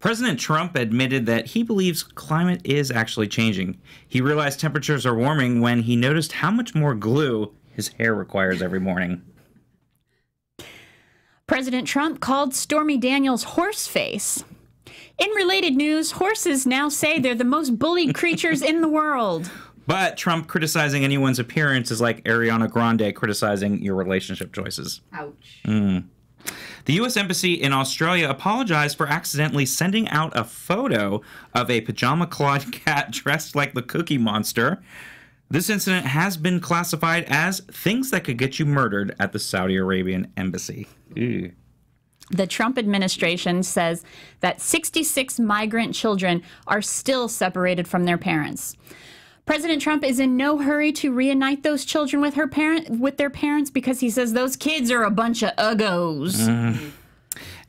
President Trump admitted that he believes climate is actually changing. He realized temperatures are warming when he noticed how much more glue his hair requires every morning. President Trump called Stormy Daniels horse face. In related news, horses now say they're the most bullied creatures in the world. But Trump criticizing anyone's appearance is like Ariana Grande criticizing your relationship choices. Ouch. The U.S. Embassy in Australia apologized for accidentally sending out a photo of a pajama-clawed cat dressed like the Cookie Monster. This incident has been classified as things that could get you murdered at the Saudi Arabian embassy. Ew. The Trump administration says that 66 migrant children are still separated from their parents. President Trump is in no hurry to reunite those children with their parents because he says those kids are a bunch of uggos.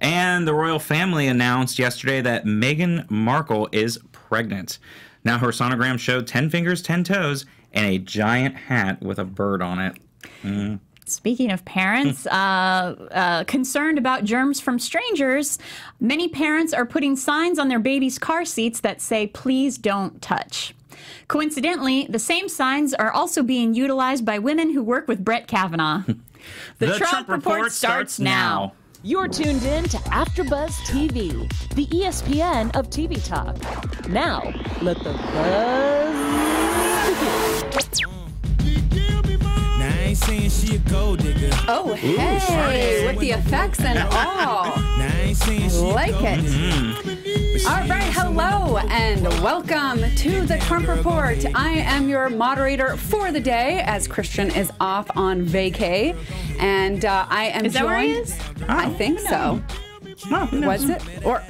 And the royal family announced yesterday that Meghan Markle is pregnant. Now her sonogram showed 10 fingers, 10 toes, and a giant hat with a bird on it. Speaking of parents, concerned about germs from strangers, many parents are putting signs on their babies' car seats that say, "Please don't touch." Coincidentally, the same signs are also being utilized by women who work with Brett Kavanaugh. The Trump Report starts now. You're tuned in to AfterBuzz TV, the ESPN of TV talk. Now, let the buzz begin. Now I ain't saying she a gold digger. Oh, hey, with the effects and all. Now I ain't saying she Like a gold it. digger. All right, hello and welcome to the Trump Report. I am your moderator for the day as Christian is off on vacay. And I am Is that joined. where he is? I think so. Was it? Or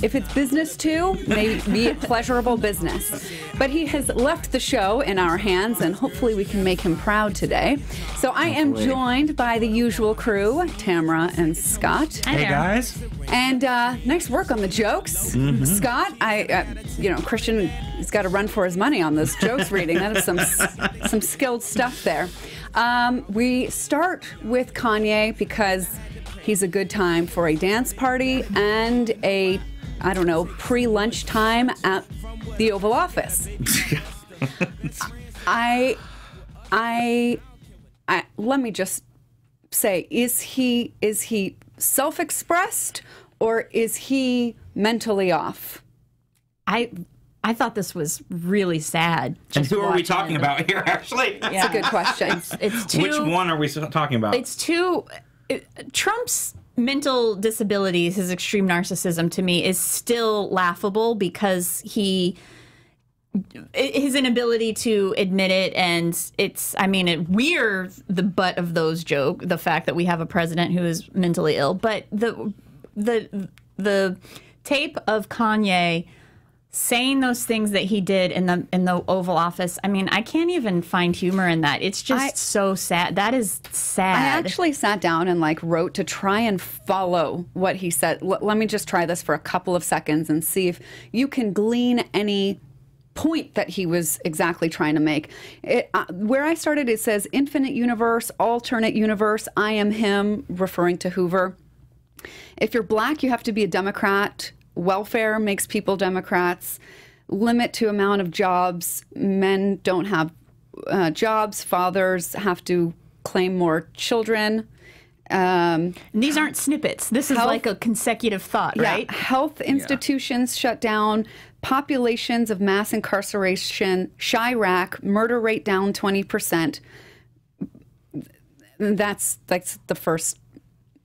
if it's business too, maybe pleasurable business. But he has left the show in our hands, and hopefully we can make him proud today. So I am joined by the usual crew, Tamara and Scott. Hey, guys. And nice work on the jokes. Scott, Christian has got to run for his money on those jokes reading. That is some skilled stuff there. We start with Kanye because he's a good time for a dance party and a, pre-lunch time at the Oval Office. Let me just say, is he self-expressed or is he mentally off? I thought this was really sad. And who are we talking about here, actually? That's a good question. It's too, Which one are we talking about? It's too... Trump's mental disabilities, his extreme narcissism, to me, is still laughable because his inability to admit it, and we're the butt of those jokes, the fact that we have a president who is mentally ill. But the tape of Kanye saying those things that he did in the Oval Office, I can't even find humor in that. It's just so sad. That is sad. I actually sat down and wrote to try and follow what he said. Let me just try this for a couple of seconds and see if you can glean any point that he was exactly trying to make. Where I started, it says infinite universe, alternate universe, I am him, referring to Hoover. If you're black, you have to be a Democrat. Welfare makes people Democrats. Limit to amount of jobs. Men don't have jobs. Fathers have to claim more children. And these aren't snippets. This is like a consecutive thought, right? Health institutions shut down. Populations of mass incarceration. Chirac, murder rate down 20%. That's the first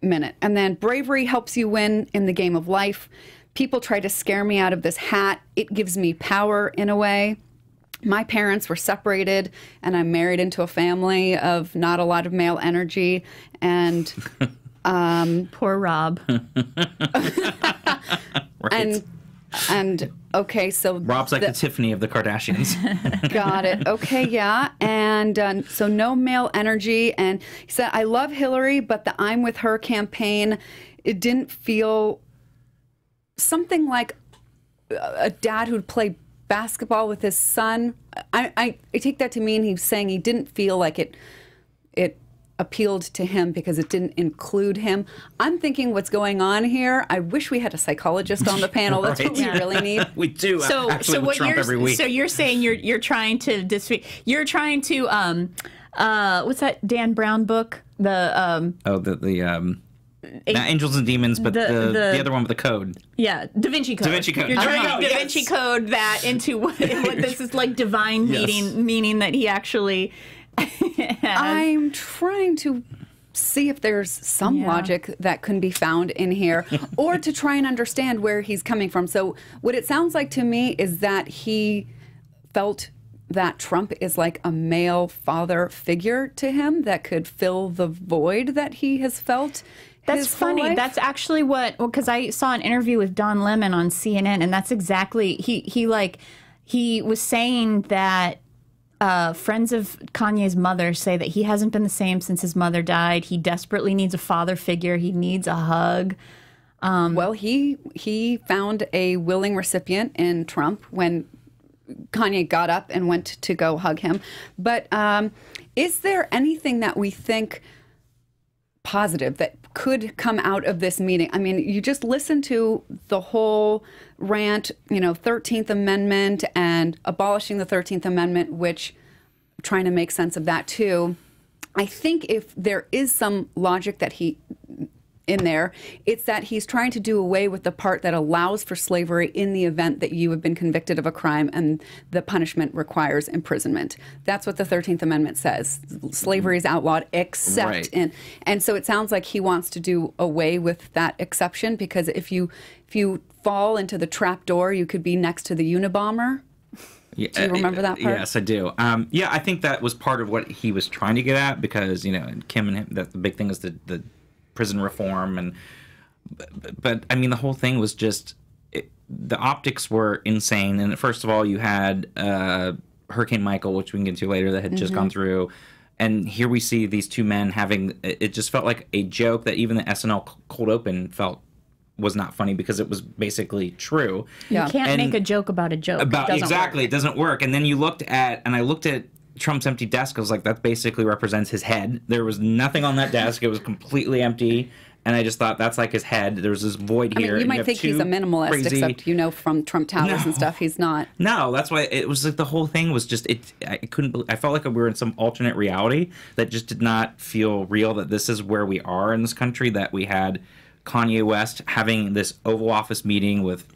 minute. And then bravery helps you win in the game of life. People try to scare me out of this hat. It gives me power in a way. My parents were separated, and I'm married into a family of not a lot of male energy. And poor Rob. Right. And okay, so Rob's like the Tiffany of the Kardashians. Got it. Okay, yeah. And so no male energy. And he said, I love Hillary, but the I'm with her campaign, it didn't feel something like a dad who'd play basketball with his son. I take that to mean he's saying he didn't feel like it appealed to him because it didn't include him. I'm thinking what's going on here. I wish we had a psychologist on the panel. That's what we really need. We do. So, actually, with what Trump every week. So you're saying you're trying to you're trying to what's that Dan Brown book? The not Angels and Demons, but the other one with the code. Yeah, Da Vinci Code. Da Vinci Code. You're There we trying go, to Da Vinci Code that into what this is like divine meaning that he actually has. I'm trying to see if there's some logic that can be found in here or to try and understand where he's coming from. So what it sounds like to me is that he felt that Trump is like a male father figure to him that could fill the void that he has felt. That's funny. That's actually because I saw an interview with Don Lemon on CNN, and that's exactly he was saying that friends of Kanye's mother say that he hasn't been the same since his mother died. He desperately needs a father figure. He needs a hug. Well, he found a willing recipient in Trump when Kanye got up and went to go hug him. But is there anything that we think positive that could come out of this meeting? I mean, you just listen to the whole rant, 13th Amendment and abolishing the 13th Amendment, which trying to make sense of that too. I think if there is some logic that in there, it's that he's trying to do away with the part that allows for slavery in the event that you have been convicted of a crime and the punishment requires imprisonment. That's what the 13th Amendment says. Slavery is outlawed except in. And so it sounds like he wants to do away with that exception because if you fall into the trap door, you could be next to the Unabomber. Yeah, do you remember that part? Yes, I do. Yeah, I think that was part of what he was trying to get at because, Kim and him, the big thing is the prison reform but I mean the whole thing was just the optics were insane. And first of all, you had Hurricane Michael, which we can get to later, that had just gone through, and here we see these two men having it just felt like a joke that even the SNL cold open felt was not funny because it was basically true. You can't make a joke about a joke. It doesn't work. And then I looked at Trump's empty desk. I was like, that basically represents his head. There was nothing on that desk. It was completely empty. And I just thought, that's like his head. There's this void here. You might think he's a minimalist, except from Trump Towers and stuff, he's not. No, that's why it was like the whole thing was just, I felt like we were in some alternate reality that just did not feel real, that this is where we are in this country, that we had Kanye West having this Oval Office meeting with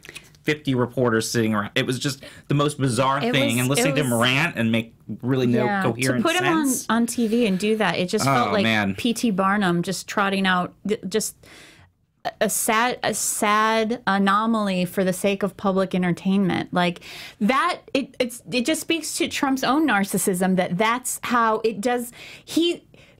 50 reporters sitting around. It was just the most bizarre thing. And listening to him rant and make really no coherent sense. To put him on TV and do that, it just felt like P.T. Barnum just trotting out just a sad anomaly for the sake of public entertainment. Like that, it just speaks to Trump's own narcissism that's how it does.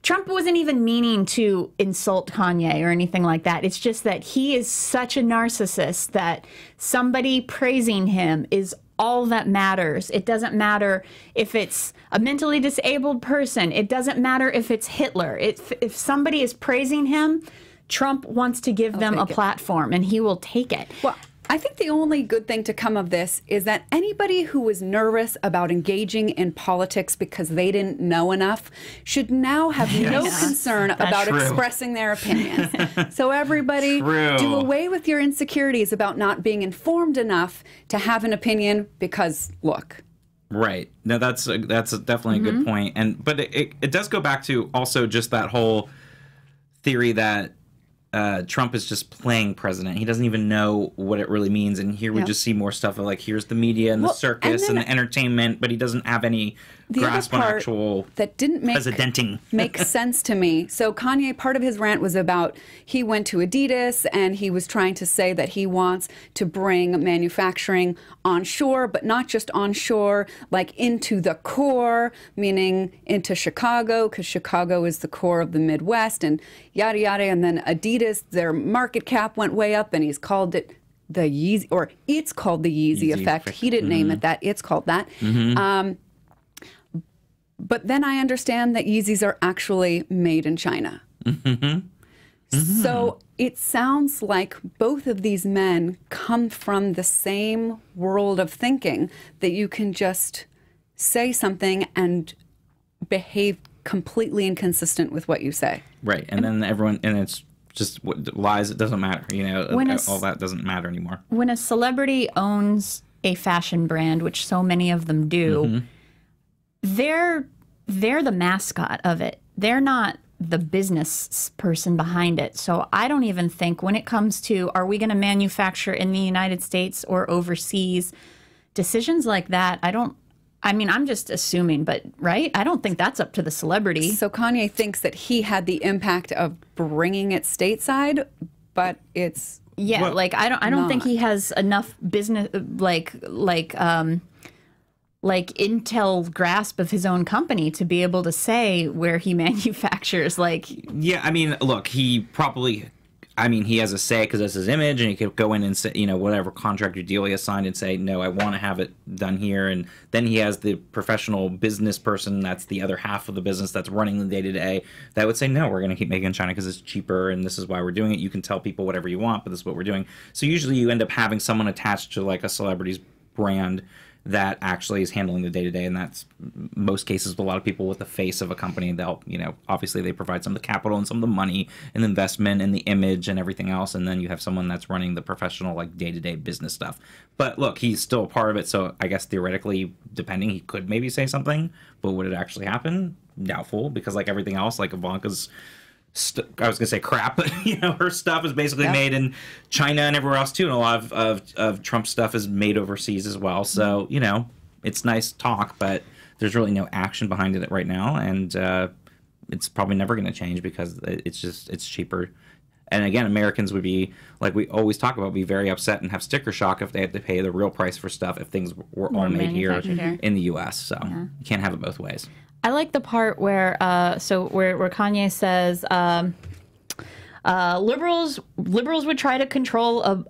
Trump wasn't even meaning to insult Kanye or anything like that. It's just that he is such a narcissist that somebody praising him is all that matters. It doesn't matter if it's a mentally disabled person. It doesn't matter if it's Hitler. If somebody is praising him, Trump wants to give them a platform, and he will take it. Well, I think the only good thing to come of this is that anybody who was nervous about engaging in politics because they didn't know enough should now have no concern about expressing their opinions. So everybody, do away with your insecurities about not being informed enough to have an opinion because, look. Right. No, that's definitely a good point. But it does go back to also just that whole theory that Trump is just playing president. He doesn't even know what it really means. And here we just see more stuff of like, here's the media and the circus and the entertainment, but he doesn't have any grasp on actual that didn't make sense to me. So Kanye, part of his rant was about he went to Adidas and he was trying to say that he wants to bring manufacturing onshore, but not just onshore, like into the core, meaning into Chicago, because Chicago is the core of the Midwest and yada yada. And then Adidas, their market cap went way up, and he's called it the Yeezy, or it's called the Yeezy effect. He didn't name it that. It's called that. But then I understand that Yeezys are actually made in China. So it sounds like both of these men come from the same world of thinking, that you can just say something and behave completely inconsistent with what you say. Right. And then everyone, and it's just lies. It doesn't matter. You know, all that doesn't matter anymore. When a celebrity owns a fashion brand, which so many of them do, they're the mascot of it. They're not the business person behind it. So I don't even think when it comes to, are we going to manufacture in the United States or overseas, decisions like that, I'm just assuming, but right? I don't think that's up to the celebrity. So Kanye thinks that he had the impact of bringing it stateside, but it's I don't think he has enough business like intel grasp of his own company to be able to say where he manufactures. Yeah, I mean, look, he probably. I mean, he has a say because that's his image, and he could go in and say, whatever contract or deal he has signed and say, no, I want to have it done here. And then he has the professional business person that's the other half of the business that's running the day-to-day that would say, no, we're going to keep making in China because it's cheaper, and this is why we're doing it. You can tell people whatever you want, but this is what we're doing. So usually you end up having someone attached to like a celebrity's brand that actually is handling the day-to-day, and that's most cases with a lot of people with the face of a company. They'll, obviously they provide some of the capital and some of the money and the investment and the image and everything else, and then you have someone that's running the professional, like, day-to-day business stuff. But look, he's still a part of it, so I guess theoretically, depending, he could maybe say something, but would it actually happen? Doubtful, because like everything else, like Ivanka's I was gonna say crap, but her stuff is basically made in China and everywhere else too, and a lot of Trump's stuff is made overseas as well. So it's nice talk, but there's really no action behind it right now, and it's probably never going to change because it's cheaper. And again, Americans would be, like we always talk about, be very upset and have sticker shock if they had to pay the real price for stuff if things were all made here in the U.S. So you can't have it both ways. I like the part where where Kanye says liberals would try to control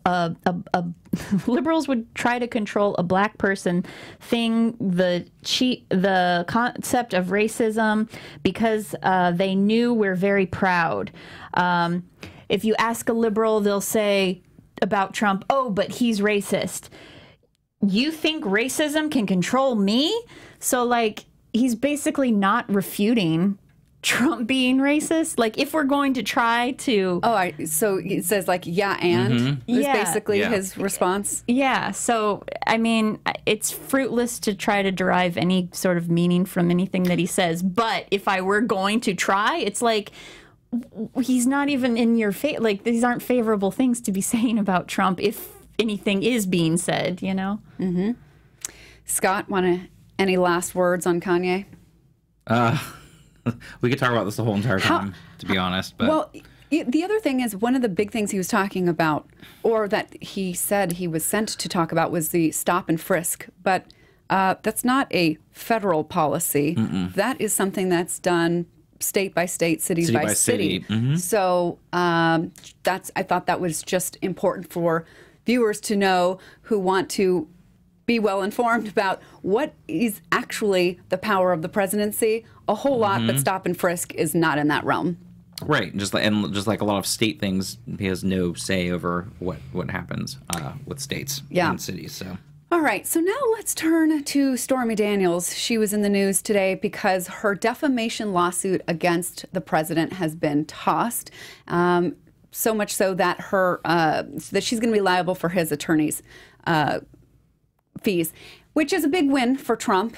liberals would try to control a black person thing, the concept of racism, because they knew we're very proud. If you ask a liberal, they'll say about Trump, oh, but he's racist. You think racism can control me? So like, he's basically not refuting Trump being racist. Like, if we're going to try to... so it says like, and is basically his response? Yeah, so, I mean, it's fruitless to try to derive any sort of meaning from anything that he says. But if I were going to try, it's like, he's not even in your face. Like, these aren't favorable things to be saying about Trump if anything is being said, Scott, any last words on Kanye? We could talk about this the whole entire time, to be honest. But well, the other thing is, one of the big things he was talking about, or that he said he was sent to talk about, was the stop and frisk. But that's not a federal policy. That is something that's done state by state, city by city. So I thought that was just important for viewers to know who want to be well informed about what is actually the power of the presidency. A whole lot, but stop and frisk is not in that realm. Right, just like a lot of state things, he has no say over what happens with states and cities. So. All right, so now let's turn to Stormy Daniels. She was in the news today because her defamation lawsuit against the president has been tossed. So much so that that she's going to be liable for his attorney's fees, which is a big win for Trump.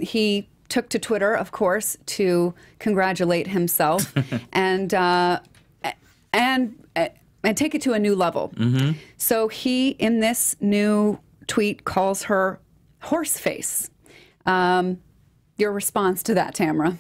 He took to Twitter, of course, to congratulate himself and take it to a new level. So he, in this new tweet, calls her horse face. Your response to that, Tamara?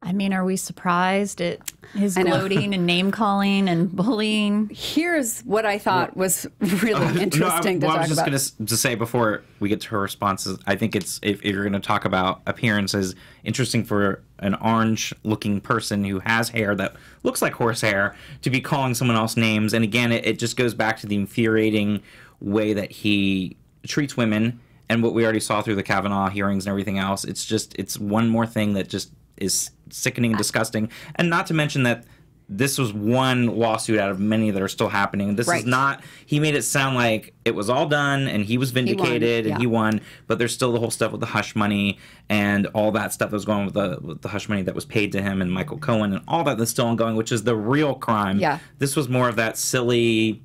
I mean, are we surprised at his gloating and name-calling and bullying? Here's what I thought was really interesting to talk about. I was just going to say before we get to her responses, I think it's, if you're going to talk about appearances, interesting for an orange-looking person who has hair that looks like horse hair to be calling someone else names. And again, it just goes back to the infuriating way that he treats women and what we already saw through the Kavanaugh hearings and everything else. It's one more thing that just is sickening and disgusting. And not to mention that this was one lawsuit out of many that are still happening. This is not, he made it sound like it was all done and he was vindicated and he won, but there's still the whole stuff with the hush money and all that stuff that was going with the hush money that was paid to him and Michael Cohen and all that that's still ongoing, which is the real crime. Yeah. This was more of that silly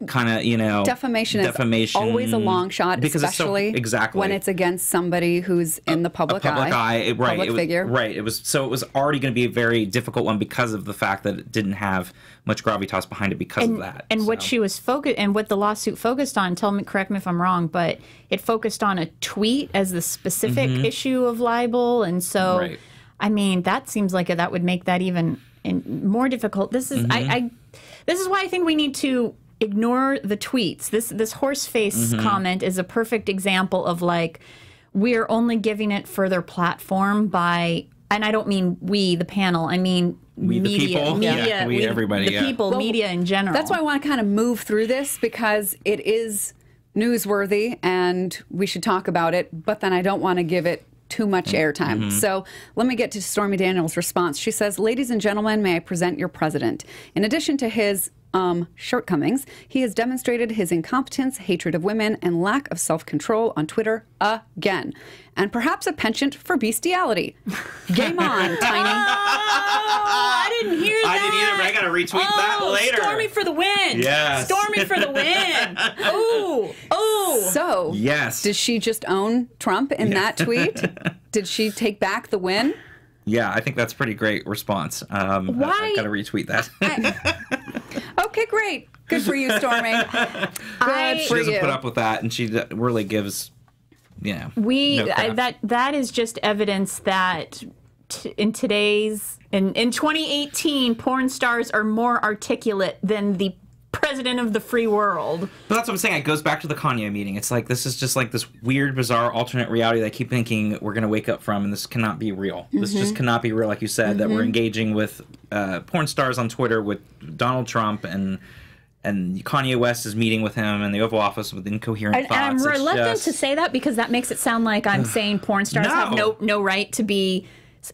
kind of, you know, defamation is always a long shot, because especially it's so, when it's against somebody who's in the public eye. Right. Public figure. Right. It was already going to be a very difficult one because of the fact that it didn't have much gravitas behind it because of that. And what she was focused, and what the lawsuit focused on, correct me if I'm wrong, but it focused on a tweet as the specific issue of libel, and so I mean that seems like that would make that even more difficult. This is this is why I think we need to ignore the tweets. This horse face comment is a perfect example of like, we're only giving it further platform by, and I don't mean we, the panel, I mean we, media, the people. media, we everybody, the people, well, media in general. That's why I want to kind of move through this, because it is newsworthy and we should talk about it, but then I don't want to give it too much airtime. So let me get to Stormy Daniels' response. She says, "Ladies and gentlemen, may I present your president. In addition to his shortcomings, he has demonstrated his incompetence, hatred of women, and lack of self-control on Twitter again. And perhaps a penchant for bestiality. Game on, Tiny." Oh, I didn't hear that. I didn't either, but I got to retweet that later. Stormy for the win. Yes. Stormy for the win. Ooh. Ooh. So, yes. Did she just own Trump in that tweet? Did she take back the win? Yeah, I think that's a pretty great response. I got to retweet that. Okay, great. Good for you, Stormy. She doesn't put up with that, and she really gives, you know, that is just evidence that in 2018, porn stars are more articulate than the president of the free world. But that's what I'm saying. It goes back to the Kanye meeting. It's like, this is just like this weird, bizarre, alternate reality that I keep thinking we're going to wake up from, and this cannot be real. This just cannot be real, like you said, that we're engaging with porn stars on Twitter with Donald Trump, and Kanye West is meeting with him in the Oval Office with incoherent thoughts. And I'm reluctant to say that, because that makes it sound like I'm saying porn stars have no right to be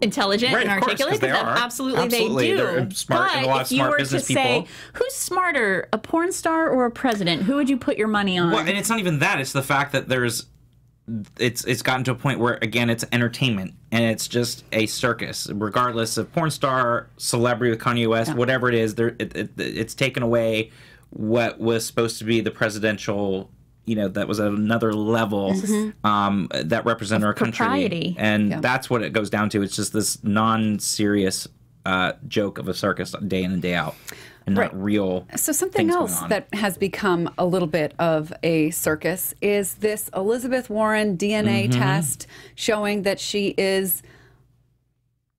intelligent and articulate, because absolutely they do. They're smart, and a lot of smart business people. Say, who's smarter, a porn star or a president? Who would you put your money on? Well, and it's not even that. It's the fact that it's gotten to a point where, again, it's entertainment, and it's just a circus. Regardless of porn star, celebrity with Kanye West, whatever it is, it's taken away what was supposed to be the presidential, you know, that was at another level that represented our country. Propriety. And that's what it goes down to. It's just this non-serious joke of a circus day in and day out, and not real. So something else that has become a little bit of a circus is this Elizabeth Warren DNA test showing that she is,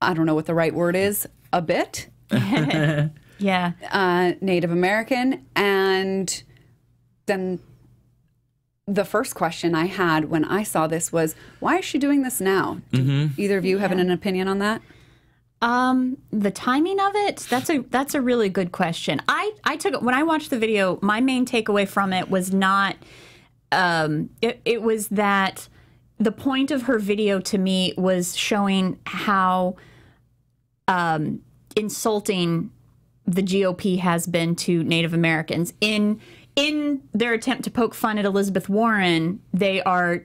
I don't know what the right word is, a bit Native American. And then the first question I had when I saw this was, why is she doing this now? Do either of you have an opinion on that? The timing of it, that's a really good question. I took it when I watched the video, my main takeaway from it was not it was that the point of her video to me was showing how insulting the GOP has been to Native Americans. In their attempt to poke fun at Elizabeth Warren, they are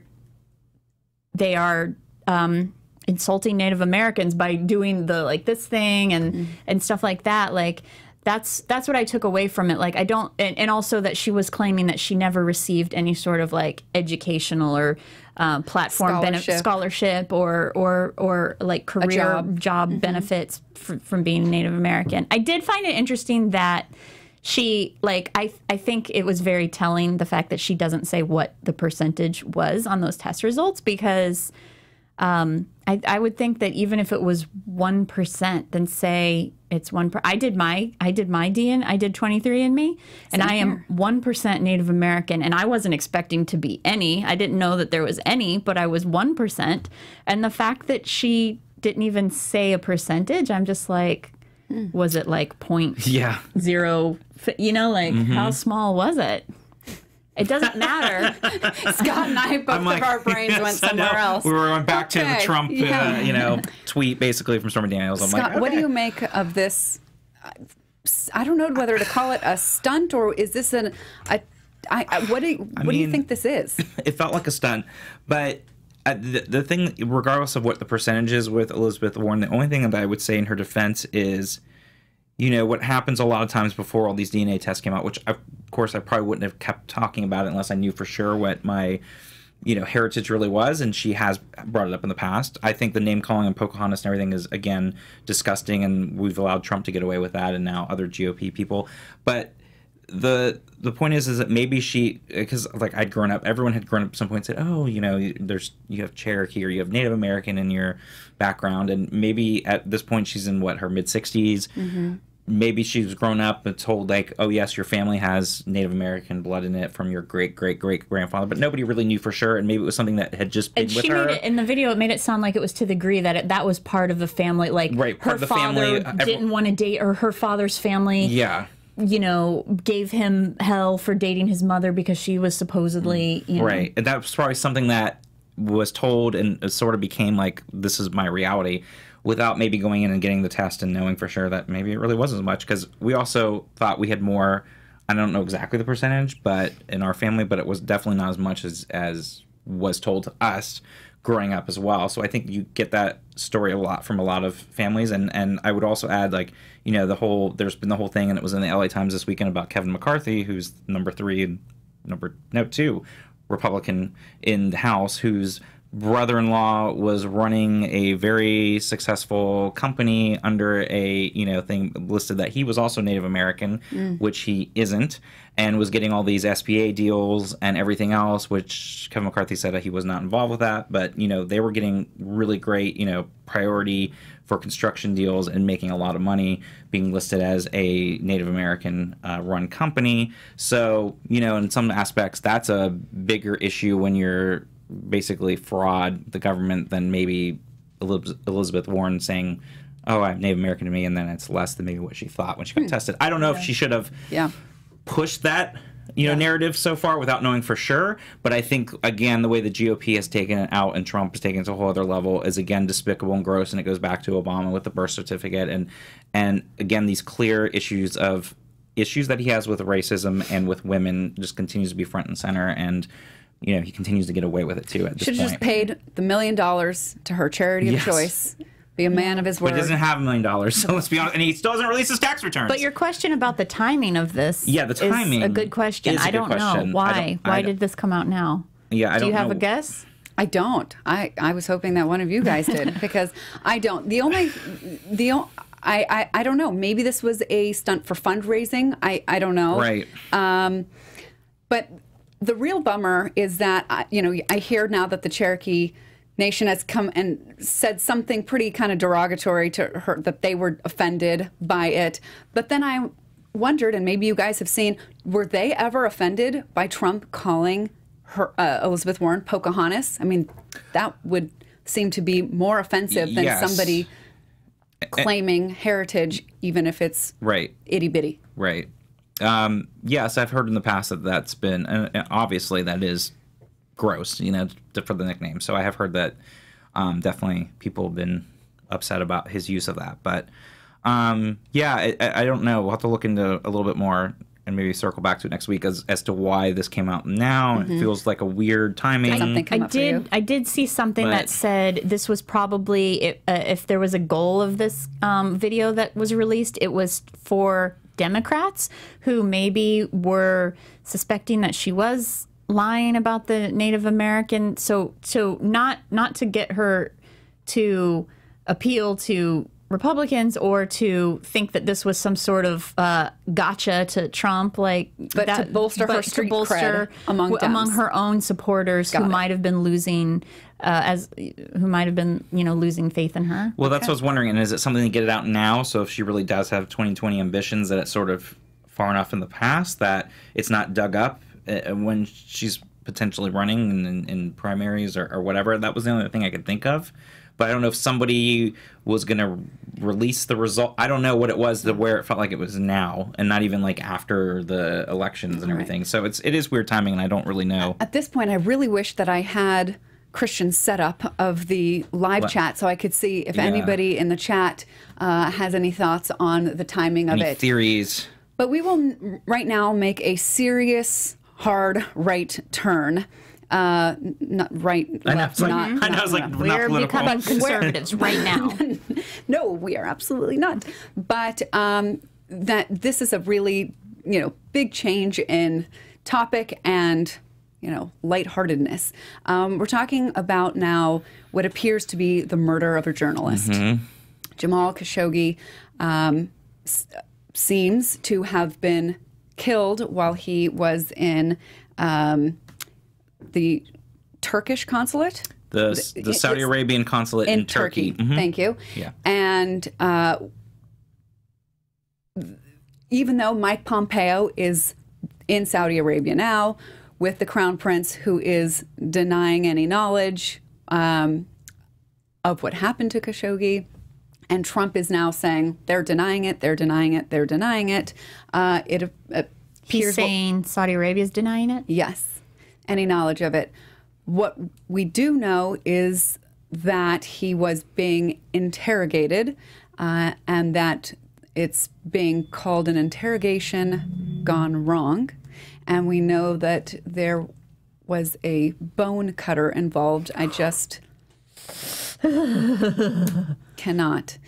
insulting Native Americans by doing the this thing and stuff like that. Like that's what I took away from it. Like I don't, and also that she was claiming that she never received any sort of educational or platform scholarship or like career job benefits from being Native American. I did find it interesting that she, I think it was very telling, the fact that she doesn't say what the percentage was on those test results, because I would think that even if it was 1%, then say it's 1%. I did my DNA. I did 23andMe, and I am 1% Native American, and I wasn't expecting to be any. I didn't know that there was any, but I was 1%. And the fact that she didn't even say a percentage, I'm just like, was it point 0? You know, how small was it? It doesn't matter. Scott and I, both of our brains went somewhere else. We were back to the Trump, tweet basically from Stormy Daniels. Scott, what do you make of this? I don't know whether to call it a stunt or is this what do you think this is? It felt like a stunt, but the thing, regardless of what the percentage is with Elizabeth Warren, the only thing that I would say in her defense is, what happens a lot of times before all these DNA tests came out, which of course I probably wouldn't have kept talking about it unless I knew for sure what my heritage really was, and she has brought it up in the past. I think the name calling and Pocahontas and everything is, again, disgusting, and we've allowed Trump to get away with that, and now other GOP people. But the point is that maybe she, because like I'd grown up, everyone had grown up at some point and said, oh, you have Cherokee or you have Native American in your background, and maybe at this point she's in her mid-60s. Mm-hmm. Maybe she's grown up and told, like, oh, yes, your family has Native American blood in it from your great-great-great-grandfather, but nobody really knew for sure, and maybe it was something that had just been with her. And she made it, in the video, it made it sound like it was to the degree that that was part of the family, like, right, her father didn't want to date, or her father's family, gave him hell for dating his mother because she was supposedly, Right, and that was probably something that was told and it sort of became like, this is my reality, without maybe going in and getting the test and knowing for sure that maybe it really wasn't as much, because we also thought we had more, I don't know exactly the percentage, but in our family, but it was definitely not as much as was told to us growing up as well. So I think you get that story a lot from a lot of families, and I would also add, like, there's been the whole thing, and it was in the LA Times this weekend about Kevin McCarthy, who's number 3 and 2 Republican in the House, whose brother-in-law was running a very successful company under a thing listed that he was also Native American, which he isn't, and was getting all these SBA deals and everything else, which Kevin McCarthy said that he was not involved with that, but they were getting really great priority for construction deals and making a lot of money, being listed as a Native American run company. So in some aspects that's a bigger issue when you're basically fraud the government than maybe Elizabeth Warren saying, oh, I'm Native American to me, and then it's less than maybe what she thought when she got tested. I don't know if she should have pushed that narrative so far without knowing for sure, but I think, again, the way the GOP has taken it out and Trump has taken it to a whole other level is, again, despicable and gross, and it goes back to Obama with the birth certificate and again, these clear issues that he has with racism and with women just continues to be front and center, and he continues to get away with it, too, at this point. Should have just paid the $1 million to her charity of choice. Be a man of his word. But he doesn't have $1 million, so let's be honest. And he still doesn't release his tax returns. But your question about the timing of this the timing is a good question. I don't know. Why? Why did this come out now? Yeah, I don't know. Do you have a guess? I don't. I was hoping that one of you guys did, because I don't. I don't know. Maybe this was a stunt for fundraising. I don't know. Right. But the real bummer is that, I hear now that the Cherokee Nation has come and said something pretty kind of derogatory to her, that they were offended by it. But then I wondered, and maybe you guys have seen, were they ever offended by Trump calling her Elizabeth Warren Pocahontas? I mean, that would seem to be more offensive than somebody claiming heritage, even if it's itty bitty. Right. Yes, I've heard in the past that that's been, obviously that is gross, for the nickname. So I have heard that definitely people have been upset about his use of that. But I don't know. We'll have to look into a little bit more and maybe circle back to it next week as to why this came out now. It feels like a weird timing. I did see something that said this was probably, if there was a goal of this video that was released, it was for Democrats who maybe were suspecting that she was lying about the Native American. So not to get her to appeal to Republicans or to think that this was some sort of gotcha to Trump, to bolster her street cred among her own supporters who might have been losing. Losing faith in her. Well, that's what I was wondering. And is it something to get it out now? So if she really does have 2020 ambitions, that it's sort of far enough in the past that it's not dug up when she's potentially running in primaries or whatever. That was the only thing I could think of. But I don't know if somebody was going to release the result. I don't know what it was where it felt like it was now and not even like after the elections and everything. So it is weird timing, and I don't really know. At this point, I really wish that I had Christian setup of the live chat, so I could see if anybody in the chat has any thoughts on the timing of Any it. theories? But we will right now make a serious, hard right turn. Not right, left, not. I know, it's like not We're political. becoming conservatives right now. No, we are absolutely not. But that this is a really, big change in topic and, lightheartedness. We're talking about now what appears to be the murder of a journalist. Jamal Khashoggi seems to have been killed while he was in the Turkish consulate. The Saudi Arabian consulate in Turkey. Thank you. Yeah. And even though Mike Pompeo is in Saudi Arabia now with the Crown Prince, who is denying any knowledge of what happened to Khashoggi, and Trump is now saying they're denying it, they're denying it, they're denying it. It appears He's saying Saudi Arabia is denying it? Yes, any knowledge of it. What we do know is that he was being interrogated and that it's being called an interrogation gone wrong. And we know that there was a bone cutter involved. I just cannot.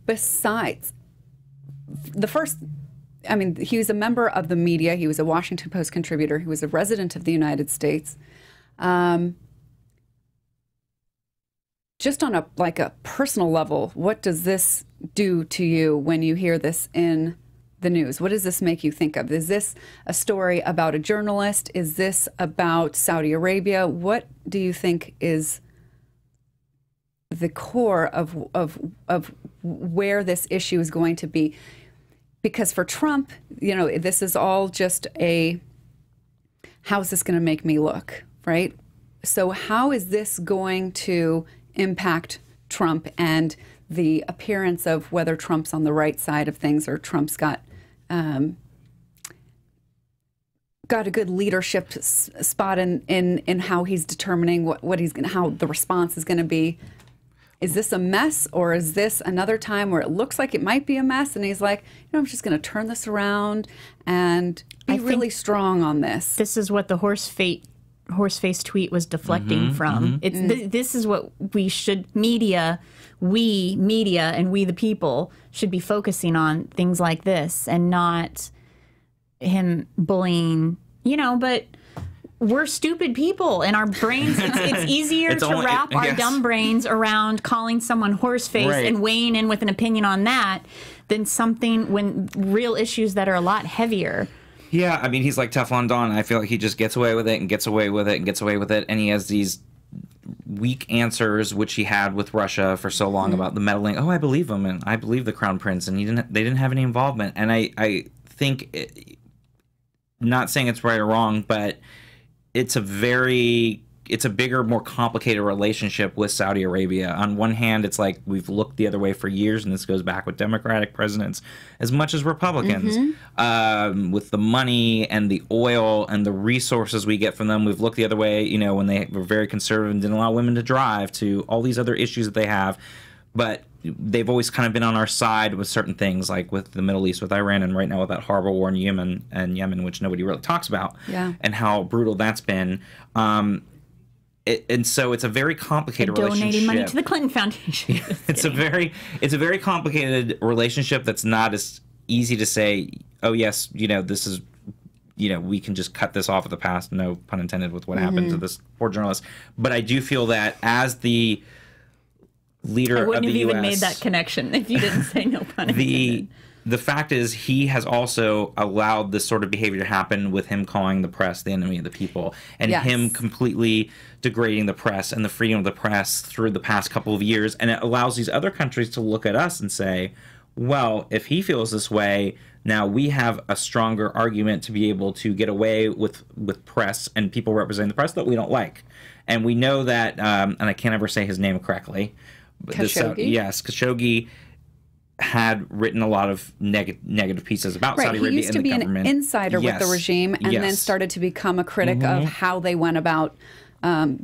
Besides, the first... he was a member of the media. He was a Washington Post contributor. He was a resident of the United States. Just on a personal level, what does this do to you when you hear this in the news? What does this make you think of? Is this a story about a journalist? Is this about Saudi Arabia? What do you think is the core of where this issue is going to be? Because for Trump, this is all just how's this going to make me look, right? So how is this going to impact Trump and the appearance of whether Trump's on the right side of things or Trump's got a good leadership spot in how he's determining what he's going, how the response is going to be? Is this a mess, or is this another time where it looks like it might be a mess and he's like, I'm just going to turn this around and be really strong on this? This is what the horseface tweet was deflecting from. This is what we should, media and we the people should be focusing on, things like this, and not him bullying, but we're stupid people, and our brains, it's easier to wrap our dumb brains around calling someone horseface and weighing in with an opinion on that than something when real issues that are a lot heavier. Yeah, he's like Teflon Don. I feel like he just gets away with it and gets away with it and gets away with it, and he has these weak answers, which he had with Russia for so long about the meddling. Oh, I believe him, and I believe the Crown Prince, and they didn't have any involvement. And I think, not saying it's right or wrong, but it's a bigger, more complicated relationship with Saudi Arabia. On one hand, it's like we've looked the other way for years, and this goes back with Democratic presidents as much as Republicans. With the money and the oil and the resources we get from them, we've looked the other way, when they were very conservative and didn't allow women to drive, to all these other issues that they have. But they've always kind of been on our side with certain things, like with the Middle East, with Iran, and right now with that horrible war in Yemen, which nobody really talks about, and how brutal that's been. And so it's a very complicated relationship. Donating money to the Clinton Foundation. It's a very complicated relationship that's not as easy to say, oh yes, this is, we can just cut this off of the past, no pun intended, with what happened to this poor journalist. But I do feel that as the leader of the U.S. I wouldn't have even made that connection if you didn't say no pun intended. The fact is, he has also allowed this sort of behavior to happen with him calling the press the enemy of the people, and him completely degrading the press and the freedom of the press through the past couple of years. And it allows these other countries to look at us and say, well, if he feels this way, now we have a stronger argument to be able to get away with press and people representing the press that we don't like. And we know that, and I can't ever say his name correctly, Khashoggi? Yes, Khashoggi had written a lot of negative pieces about Saudi Arabia He used to be an insider with the regime, and then started to become a critic of how they went about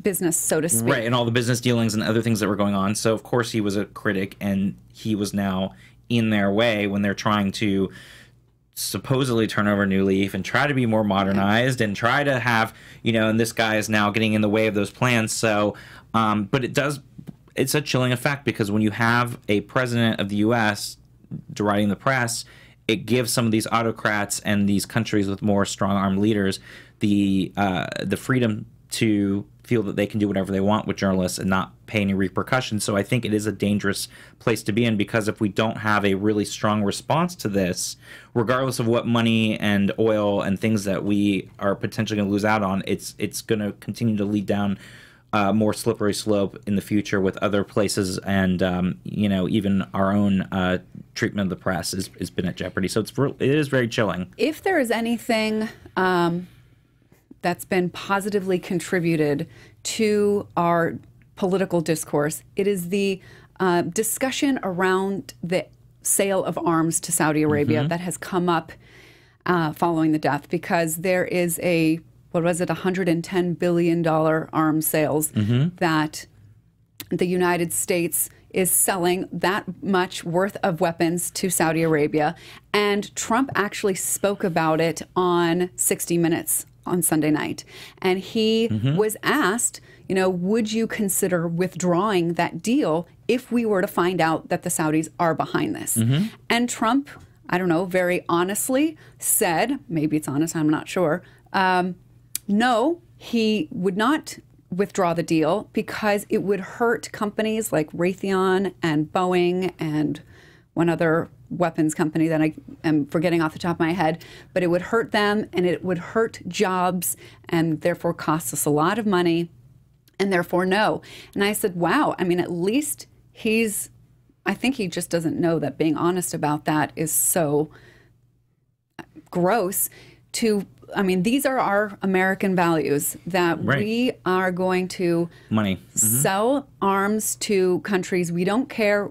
business, so to speak. Right, and all the business dealings and other things that were going on. So, of course, he was a critic, and he was now in their way when they're trying to supposedly turn over a new leaf and try to be more modernized and try to have, and this guy is now getting in the way of those plans. So, but it's a chilling effect, because when you have a president of the U.S. deriding the press, it gives some of these autocrats and these countries with more strong-armed leaders the freedom to feel that they can do whatever they want with journalists and not pay any repercussions. So I think it is a dangerous place to be in, because if we don't have a really strong response to this, regardless of what money and oil and things that we are potentially going to lose out on, it's going to continue to lead down more slippery slope in the future with other places, and even our own treatment of the press has been at jeopardy. So it is very chilling. If there is anything that's been positively contributed to our political discourse, it is the discussion around the sale of arms to Saudi Arabia that has come up following the death, because there is $110 billion arms sales that the United States is selling that much worth of weapons to Saudi Arabia. And Trump actually spoke about it on 60 Minutes on Sunday night. And he was asked, would you consider withdrawing that deal if we were to find out that the Saudis are behind this? And Trump, I don't know, very honestly said, maybe it's honest, I'm not sure, no, he would not withdraw the deal because it would hurt companies like Raytheon and Boeing and one other weapons company that I am forgetting off the top of my head, but it would hurt them and it would hurt jobs and therefore cost us a lot of money, and therefore no. And I said, wow, I mean, at least I think he just doesn't know that being honest about that is so gross these are our American values, that we are going to sell arms to countries. We don't care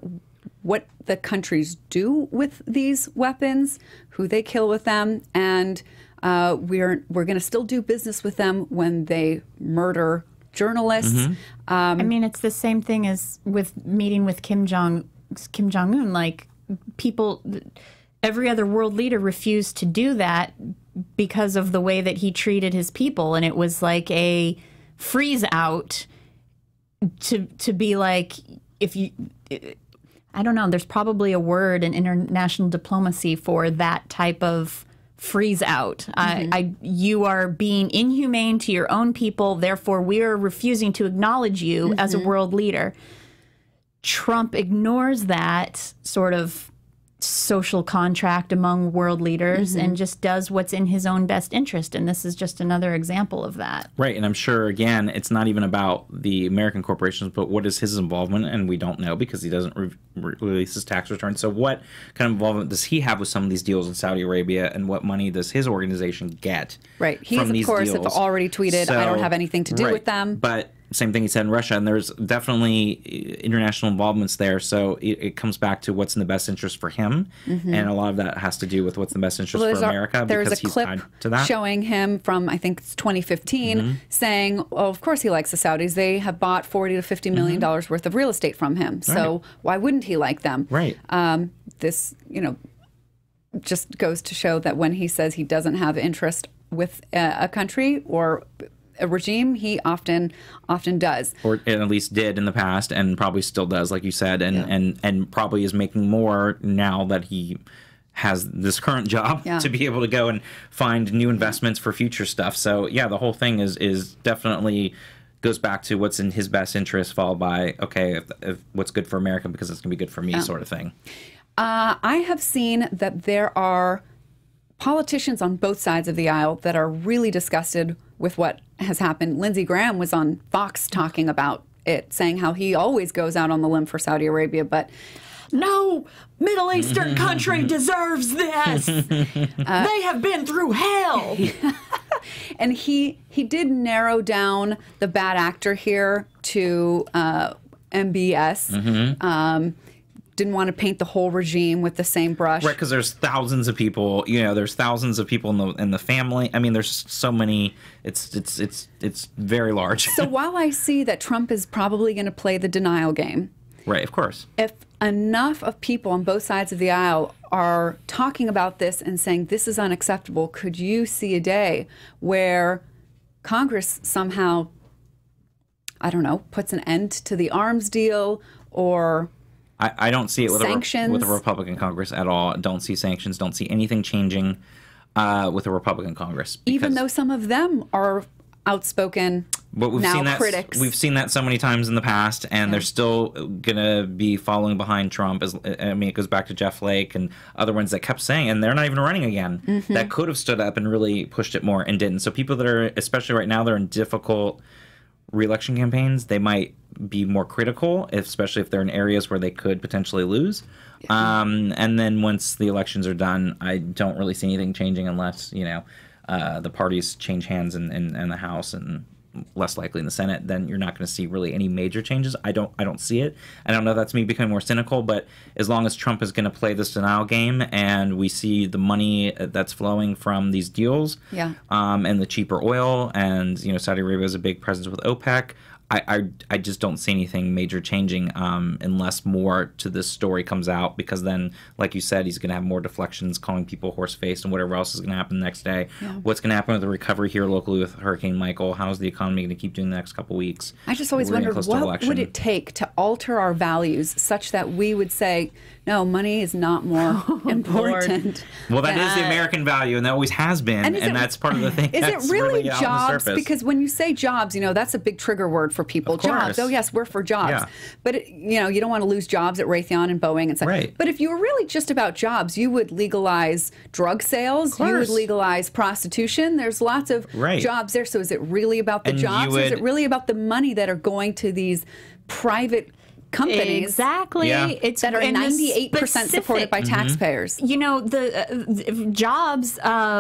what the countries do with these weapons, who they kill with them, and we're going to still do business with them when they murder journalists. It's the same thing as with meeting with Kim Jong-un. Like, people, every other world leader refused to do that because of the way that he treated his people, and it was like a freeze out to be like, if you, I don't know, there's probably a word in international diplomacy for that type of freeze out. You are being inhumane to your own people, therefore we are refusing to acknowledge you as a world leader. Trump ignores that sort of social contract among world leaders and just does what's in his own best interest. And this is just another example of that. Right. And I'm sure, again, it's not even about the American corporations, but what is his involvement? And we don't know because he doesn't release his tax return. So what kind of involvement does he have with some of these deals in Saudi Arabia, and what money does his organization get from these of course, deals? Have already tweeted, I don't have anything to do with them. But same thing he said in Russia, and there's definitely international involvements there. So it comes back to what's in the best interest for him, and a lot of that has to do with what's in the best interest for America, because he's tied to that. Showing him from, I think it's 2015, saying, well, of course he likes the Saudis. They have bought $40 to $50 million worth of real estate from him. So why wouldn't he like them? Right. This, just goes to show that when he says he doesn't have interest with a country or a regime, he often does, or at least did in the past, and probably still does, like you said, and probably is making more now that he has this current job to be able to go and find new investments for future stuff. So yeah, the whole thing is definitely goes back to what's in his best interest, followed by if what's good for America because it's gonna be good for me, sort of thing. I have seen that there are politicians on both sides of the aisle that are really disgusted with what has happened. Lindsey Graham was on Fox talking about it, saying how he always goes out on the limb for Saudi Arabia, but no Middle Eastern country deserves this. They have been through hell. And he did narrow down the bad actor here to MBS. didn't want to paint the whole regime with the same brush. Right, because there's thousands of people. There's thousands of people in the family. I mean, there's so many. It's very large. So while I see that Trump is probably going to play the denial game, right, of course. if enough of people on both sides of the aisle are talking about this and saying this is unacceptable, could you see a day where Congress somehow, I don't know, puts an end to the arms deal or I don't see it with sanctions? with a Republican Congress at all. Don't see sanctions. Don't see anything changing with a Republican Congress. Even though some of them are outspoken but we've now seen that, critics. We've seen that so many times in the past, and they're still going to be following behind Trump. It goes back to Jeff Flake and other ones that kept saying, and they're not even running again, that could have stood up and really pushed it more and didn't. So people that are, especially right now, they're in difficult re-election campaigns, they might be more critical, especially if they're in areas where they could potentially lose. And then once the elections are done, I don't really see anything changing unless, the parties change hands in the House and less likely in the Senate. Then you're not going to see really any major changes. I don't see it. I don't know if that's me becoming more cynical, but as long as Trump is going to play this denial game and we see the money that's flowing from these deals, and the cheaper oil, and Saudi Arabia is a big presence with OPEC, I just don't see anything major changing unless more to this story comes out, because then, like you said, he's going to have more deflections, calling people horse-faced, and whatever else is going to happen the next day. What's going to happen with the recovery here locally with Hurricane Michael? How's the economy going to keep doing the next couple weeks? I just always wondered, what would it take to alter our values such that we would say, no, money is not more important. Well, that is the American value, and that always has been, and that's part of the thing. Is that's it really out on the jobs? surface. Because when you say jobs, that's a big trigger word for people. Of course. Jobs. Oh, yes, we're for jobs. Yeah. But, you don't want to lose jobs at Raytheon and Boeing and stuff. Right. But if you were really just about jobs, you would legalize drug sales. You would legalize prostitution. There's lots of jobs there. So is it really about the jobs? Or is it really about the money that are going to these private companies? Exactly. Yeah. It's that are 98% supported by taxpayers. The jobs,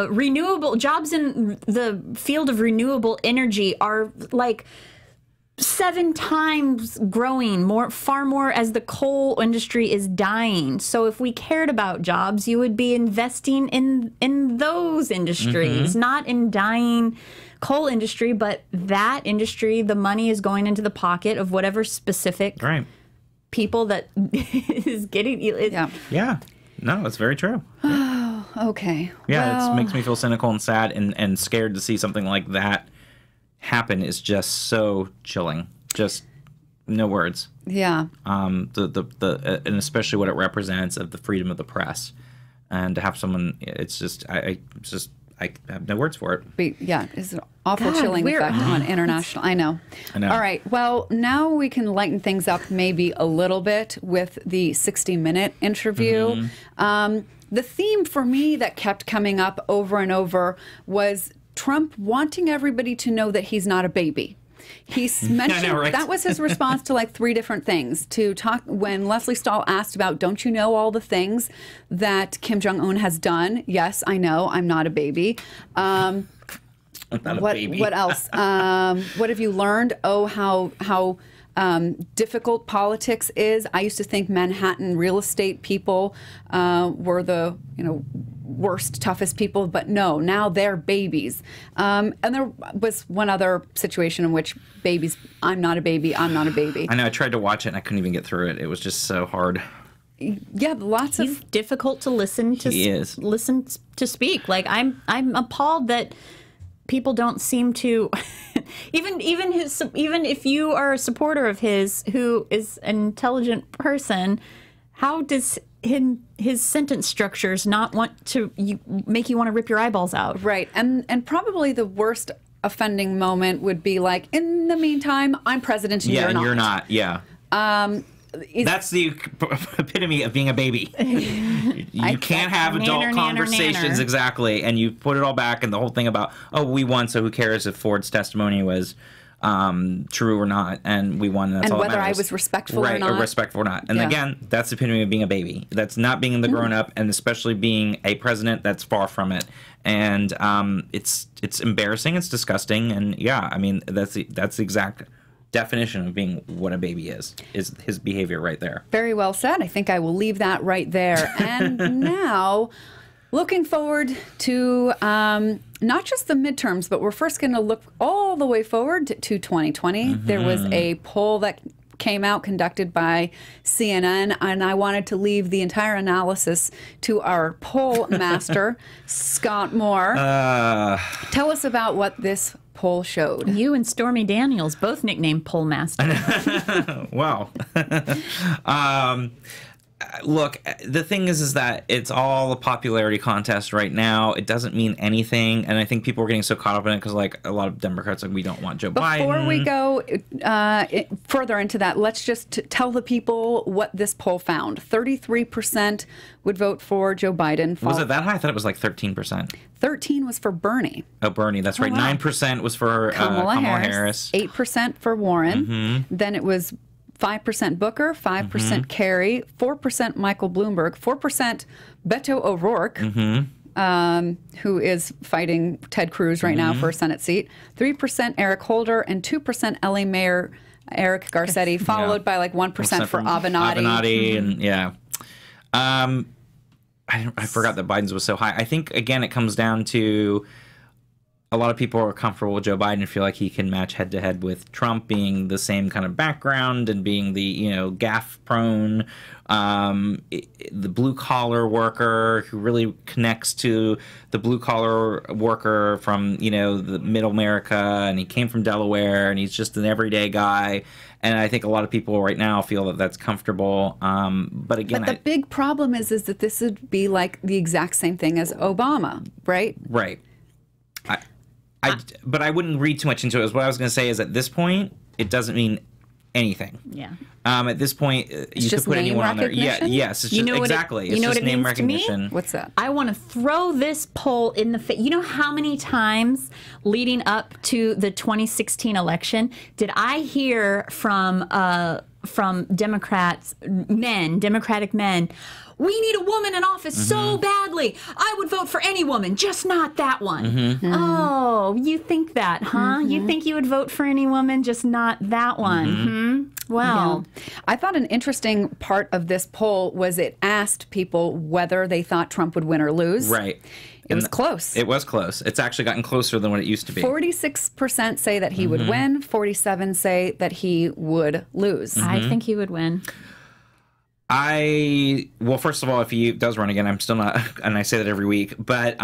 renewable jobs in the field of renewable energy are like 7 times growing, far more as the coal industry is dying. So if we cared about jobs, you would be investing in those industries, not in dying coal industry, but that industry, the money is going into the pocket of whatever specific people that is getting it. Yeah. No, it's very true. Okay. Yeah, it makes me feel cynical and sad and scared to see something like that happen. Is just so chilling. Just no words. Yeah. And especially what it represents of the freedom of the press, and to have someone, it's just I have no words for it. It's an awful chilling effect on international. I know. All right. Well, now we can lighten things up maybe a little bit with the 60-minute interview. The theme for me that kept coming up over and over was Trump wanting everybody to know that he's not a baby. He's mentioned that was his response to like 3 different things. To talk when Leslie Stahl asked about, don't you know all the things that Kim Jong-un has done? Yes, I know. I'm not a baby. I'm not a baby. What else? What have you learned? Oh, how difficult politics is. I used to think Manhattan real estate people were the worst, toughest people, but no, now they're babies. And there was one other situation in which babies, I'm not a baby, I'm not a baby. I know, I tried to watch it and I couldn't even get through it. It was just so hard. Yeah, lots He's difficult to listen to. He is. Listen to speak. Like I'm appalled that people don't seem to even if you are a supporter of his who is an intelligent person, how does his sentence structures not want to make you want to rip your eyeballs out? Right. And probably the worst offending moment would be like, in the meantime, I'm president and you're not. Yeah. That's the epitome of being a baby. You can't have adult conversations, exactly, and you put it all back, and the whole thing about, oh, we won, so who cares if Ford's testimony was true or not, and we won, and that's and all that whether matters. I was respectful or not. Or respectful or not. And again, that's the epitome of being a baby. That's not being the grown-up, and especially being a president, that's far from it. And it's embarrassing, it's disgusting, and yeah, I mean, that's the exact definition of being what a baby is his behavior right there. Very well said. I think I will leave that right there. And now, looking forward to not just the midterms, but we're first going to look all the way forward to 2020. There was a poll that came out conducted by CNN, and I wanted to leave the entire analysis to our poll master, Scott Moore. Tell us about what this poll showed. You and Stormy Daniels, both nicknamed Poll Master. Wow. Look, the thing is that it's all a popularity contest right now. It doesn't mean anything, and I think people are getting so caught up in it because, like, a lot of Democrats, like, we don't want Joe Biden. Before we go further into that, let's just tell the people what this poll found. 33% would vote for Joe Biden. Was it that high? I thought it was like 13%. 13 was for Bernie. Oh, Bernie, that's right. Wow. 9% was for Kamala Harris. 8% for Warren. Then it was 5% Booker, 5% Kerry, 4% Michael Bloomberg, 4% Beto O'Rourke, who is fighting Ted Cruz right now for a Senate seat, 3% Eric Holder, and 2% LA Mayor Eric Garcetti, followed by like 1% for Avenatti. And yeah. I forgot that Biden's was so high. I think, again, it comes down to a lot of people are comfortable with Joe Biden and feel like he can match head to head with Trump, being the same kind of background and being the, gaffe prone, the blue collar worker who really connects to the blue collar worker from, the middle America, and he came from Delaware, and he's just an everyday guy. And I think a lot of people right now feel that that's comfortable. But again, the big problem is that this would be like the exact same thing as Obama, right? Right. But I wouldn't read too much into it. What I was going to say is, at this point, it doesn't mean anything. Yeah. At this point, you could put anyone on there. Yeah. Yes. It's just, exactly. It's just name recognition. What's that? I want to throw this poll in the face. You know how many times leading up to the 2016 election did I hear from Democratic men, we need a woman in office so badly. I would vote for any woman, just not that one. Oh, you think that, huh? You think you would vote for any woman, just not that one? Well, I thought an interesting part of this poll was it asked people whether they thought Trump would win or lose. Right. It was close. It was close. It's actually gotten closer than what it used to be. 46% say that he would win. 47% say that he would lose. I think he would win. Well, first of all, if he does run again, I'm still not, and I say that every week, but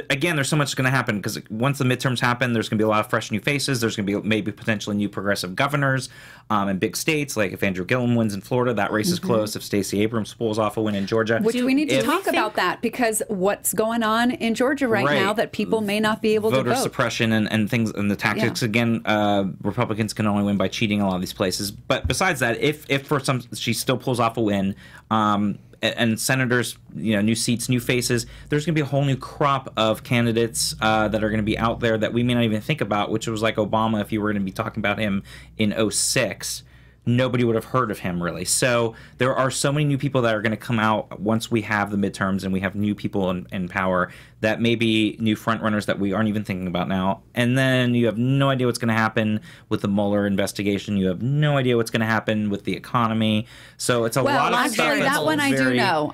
again, there's so much going to happen, because once the midterms happen, there's going to be a lot of fresh new faces. There's going to be maybe potentially new progressive governors in big states, like if Andrew Gillum wins in Florida, that race is close. If Stacey Abrams pulls off a win in Georgia. Which we need to talk about that, because what's going on in Georgia right now that people may not be able to vote. Voter suppression and things, and the tactics, again, Republicans can only win by cheating a lot of these places. But besides that, if for some, she still pulls off a win, and senators, new seats, new faces, there's going to be a whole new crop of candidates that are going to be out there that we may not even think about, which was like Obama. If you were going to be talking about him in 2006, nobody would have heard of him, really. So there are so many new people that are going to come out once we have the midterms and we have new people in power that may be new frontrunners that we aren't even thinking about now. And then you have no idea what's going to happen with the Mueller investigation. You have no idea what's going to happen with the economy. So it's a lot of stuff. Well, that one I do know.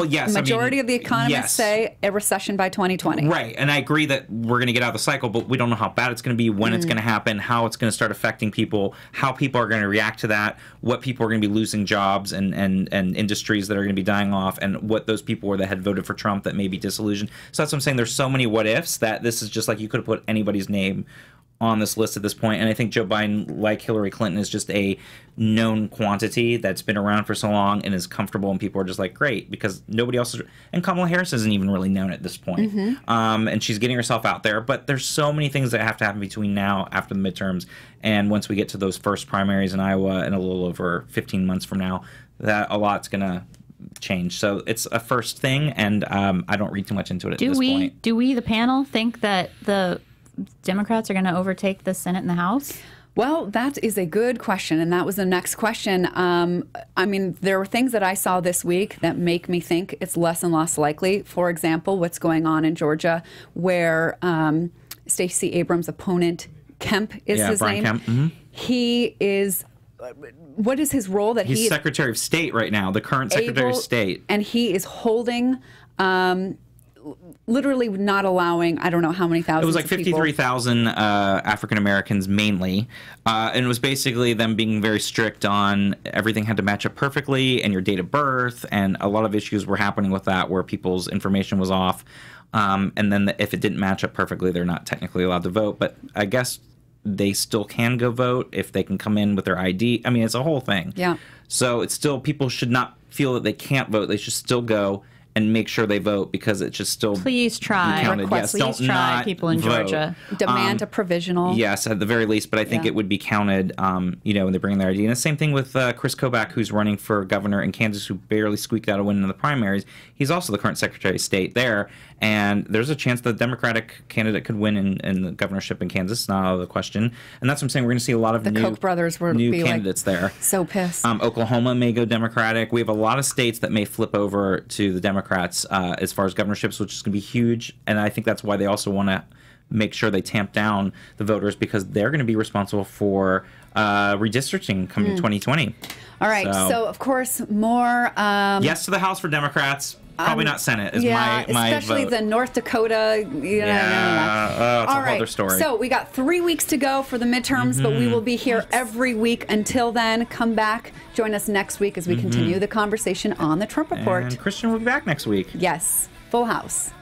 Yes. Majority of the economists say a recession by 2020. Right. And I agree that we're going to get out of the cycle, but we don't know how bad it's going to be, when it's going to happen, how it's going to start affecting people, how people are going to react to that, what people are going to be losing jobs and industries that are going to be dying off, and what those people were that had voted for Trump that may be disillusioned. So that's what I'm saying. There's so many what ifs that this is just like you could have put anybody's name on this list at this point. And I think Joe Biden, like Hillary Clinton, is just a known quantity that's been around for so long and is comfortable, and people are just like, great, because nobody else is, and Kamala Harris isn't even really known at this point. And she's getting herself out there, but there's so many things that have to happen between now, after the midterms, and once we get to those first primaries in Iowa in a little over 15 months from now, that a lot's gonna change. So it's a first thing, and I don't read too much into it at this point. Do we, the panel, think that the Democrats are going to overtake the Senate and the House? Well, that is a good question, and that was the next question. I mean, there were things that I saw this week that make me think it's less and less likely. For example, what's going on in Georgia, where Stacey Abrams' opponent Kemp is his Brian name. Kemp. Mm-hmm. He is. What is his role? That He's he is Secretary of State right now, the current Secretary of State. And he is holding, literally not allowing, I don't know how many thousands. It was like 53,000 African Americans mainly. And it was basically them being very strict on everything had to match up perfectly and your date of birth. And a lot of issues were happening with that where people's information was off. And then if it didn't match up perfectly, they're not technically allowed to vote. But I guess they still can go vote if they can come in with their ID. I mean, it's a whole thing. Yeah. So it's still, people should not feel that they can't vote. They should still go and make sure they vote because it should still Please try. counted. Yes, Please don't try, not people in vote. Georgia. Demand a provisional. Yes, at the very least, but I think it would be counted, when they bring in their ID. And the same thing with Chris Kobach, who's running for governor in Kansas, who barely squeaked out a win in the primaries. He's also the current Secretary of State there, and there's a chance the Democratic candidate could win in the governorship in Kansas, not out of the question. And that's what I'm saying. We're going to see a lot of The Koch brothers will new be candidates there. So pissed. Oklahoma may go Democratic. We have a lot of states that may flip over to the Democrats as far as governorships, which is going to be huge. And I think that's why they also want to make sure they tamp down the voters because they're going to be responsible for redistricting coming 2020. All right. So of course, more. Yes to the House for Democrats. Probably not Senate is my especially vote. the North Dakota. It's a whole other story. So we got 3 weeks to go for the midterms, but we will be here every week. Until then, come back. Join us next week as we continue the conversation on the Trump Report. And Christian will be back next week. Yes. Full house.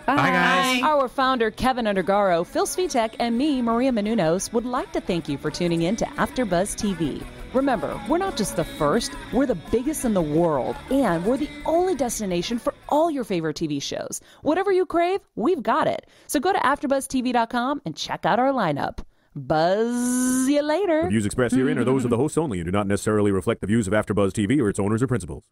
Bye, guys. Our founder, Keven Undergaro, Phil Svitek, and me, Maria Menounos, would like to thank you for tuning in to AfterBuzz TV. Remember, we're not just the first, we're the biggest in the world, and we're the only destination for all your favorite TV shows. Whatever you crave, we've got it. So go to AfterBuzzTV.com and check out our lineup. Buzz you later. The views expressed herein are those of the hosts only and do not necessarily reflect the views of AfterBuzz TV or its owners or principals.